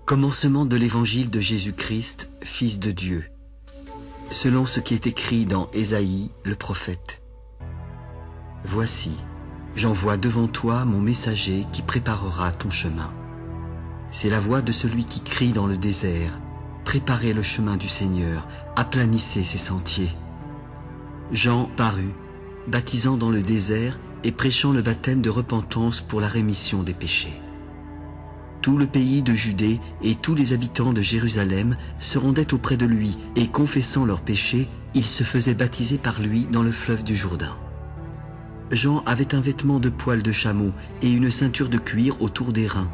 Commencement de l'évangile de Jésus-Christ, Fils de Dieu, selon ce qui est écrit dans Ésaïe, le prophète. Voici, j'envoie devant toi mon messager qui préparera ton chemin. C'est la voix de celui qui crie dans le désert, préparez le chemin du Seigneur, aplanissez ses sentiers. Jean parut, baptisant dans le désert et prêchant le baptême de repentance pour la rémission des péchés. Tout le pays de Judée et tous les habitants de Jérusalem se rendaient auprès de lui et confessant leurs péchés, ils se faisaient baptiser par lui dans le fleuve du Jourdain. Jean avait un vêtement de poil de chameau et une ceinture de cuir autour des reins.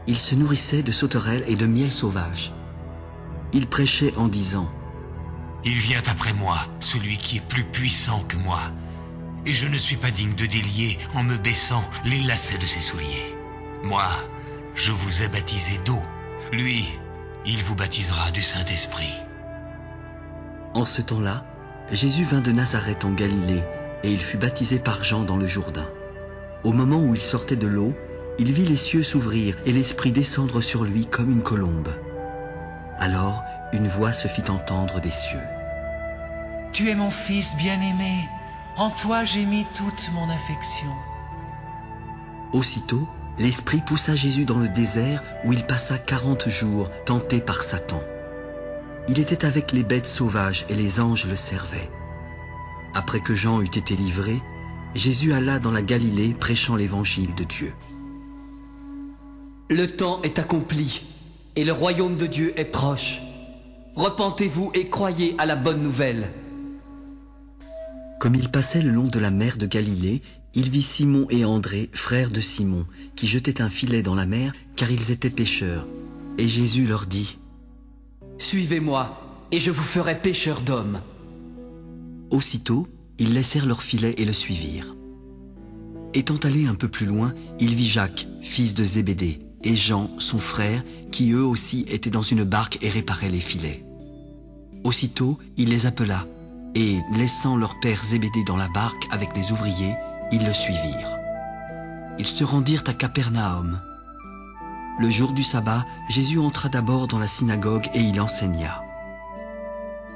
Il se nourrissait de sauterelles et de miel sauvage. Il prêchait en disant « Il vient après moi, celui qui est plus puissant que moi, et je ne suis pas digne de délier en me baissant les lacets de ses souliers. Moi, je vous ai baptisé d'eau. Lui, il vous baptisera du Saint-Esprit. » En ce temps-là, Jésus vint de Nazareth en Galilée, et il fut baptisé par Jean dans le Jourdain. Au moment où il sortait de l'eau, il vit les cieux s'ouvrir et l'Esprit descendre sur lui comme une colombe. Alors, une voix se fit entendre des cieux. « Tu es mon Fils bien-aimé, en toi j'ai mis toute mon affection. » Aussitôt, l'Esprit poussa Jésus dans le désert où il passa 40 jours, tenté par Satan. Il était avec les bêtes sauvages et les anges le servaient. Après que Jean eut été livré, Jésus alla dans la Galilée prêchant l'évangile de Dieu. Le temps est accompli et le royaume de Dieu est proche. Repentez-vous et croyez à la bonne nouvelle. Comme il passait le long de la mer de Galilée, il vit Simon et André, frères de Simon, qui jetaient un filet dans la mer car ils étaient pêcheurs. Et Jésus leur dit « Suivez-moi et je vous ferai pêcheurs d'hommes. » Aussitôt, ils laissèrent leur filet et le suivirent. Étant allé un peu plus loin, il vit Jacques, fils de Zébédée, et Jean, son frère, qui eux aussi étaient dans une barque et réparaient les filets. Aussitôt, il les appela, et laissant leur père Zébédée dans la barque avec les ouvriers, ils le suivirent. Ils se rendirent à Capernaum. Le jour du sabbat, Jésus entra d'abord dans la synagogue et il enseigna.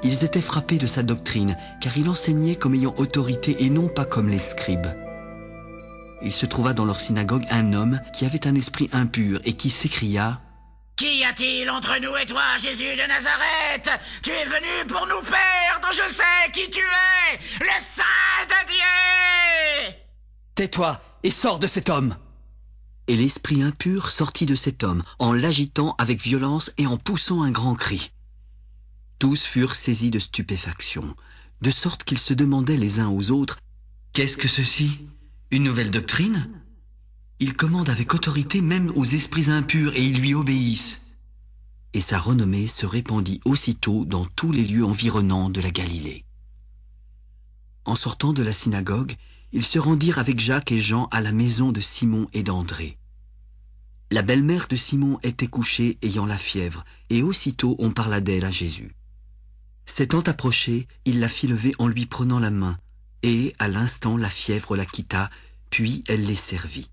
Ils étaient frappés de sa doctrine, car il enseignait comme ayant autorité et non pas comme les scribes. Il se trouva dans leur synagogue un homme qui avait un esprit impur et qui s'écria « Qu'y a-t-il entre nous et toi, Jésus de Nazareth? Tu es venu pour nous perdre, je sais qui tu es, le Saint de Dieu !» « Tais-toi et sors de cet homme !» Et l'esprit impur sortit de cet homme, en l'agitant avec violence et en poussant un grand cri. Tous furent saisis de stupéfaction, de sorte qu'ils se demandaient les uns aux autres « Qu'est-ce que ceci? Une nouvelle doctrine ?» Il commande avec autorité même aux esprits impurs et ils lui obéissent. Et sa renommée se répandit aussitôt dans tous les lieux environnants de la Galilée. En sortant de la synagogue, ils se rendirent avec Jacques et Jean à la maison de Simon et d'André. La belle-mère de Simon était couchée ayant la fièvre, et aussitôt on parla d'elle à Jésus. S'étant approché, il la fit lever en lui prenant la main, et à l'instant la fièvre la quitta, puis elle les servit.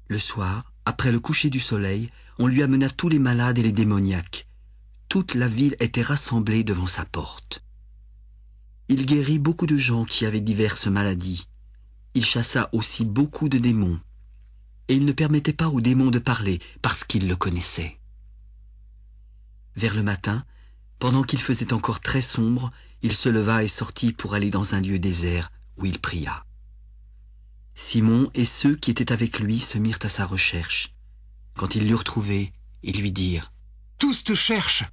Le soir, après le coucher du soleil, on lui amena tous les malades et les démoniaques. Toute la ville était rassemblée devant sa porte. Il guérit beaucoup de gens qui avaient diverses maladies. Il chassa aussi beaucoup de démons. Et il ne permettait pas aux démons de parler parce qu'ils le connaissaient. Vers le matin, pendant qu'il faisait encore très sombre, il se leva et sortit pour aller dans un lieu désert où il pria. Simon et ceux qui étaient avec lui se mirent à sa recherche. Quand ils l'eurent trouvé, ils lui dirent « Tous te cherchent !»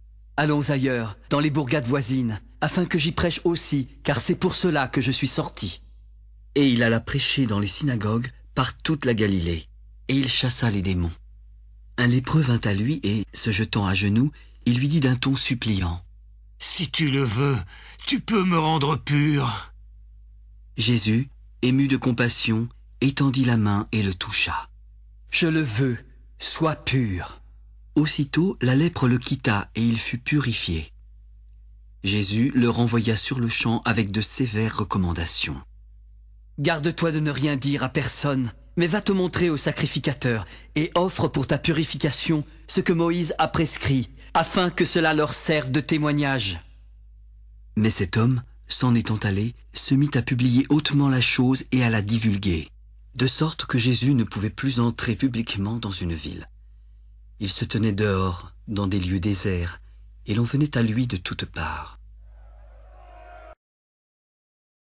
« Allons ailleurs, dans les bourgades voisines, afin que j'y prêche aussi, car c'est pour cela que je suis sorti. » Et il alla prêcher dans les synagogues par toute la Galilée, et il chassa les démons. Un lépreux vint à lui et, se jetant à genoux, il lui dit d'un ton suppliant « Si tu le veux, tu peux me rendre pur. » Jésus, ému de compassion, étendit la main et le toucha. « Je le veux, sois pur. » Aussitôt, la lèpre le quitta et il fut purifié. Jésus le renvoya sur le champ avec de sévères recommandations. « Garde-toi de ne rien dire à personne Mais va te montrer au sacrificateur et offre pour ta purification ce que Moïse a prescrit, afin que cela leur serve de témoignage. » Mais cet homme, s'en étant allé, se mit à publier hautement la chose et à la divulguer, de sorte que Jésus ne pouvait plus entrer publiquement dans une ville. Il se tenait dehors, dans des lieux déserts, et l'on venait à lui de toutes parts.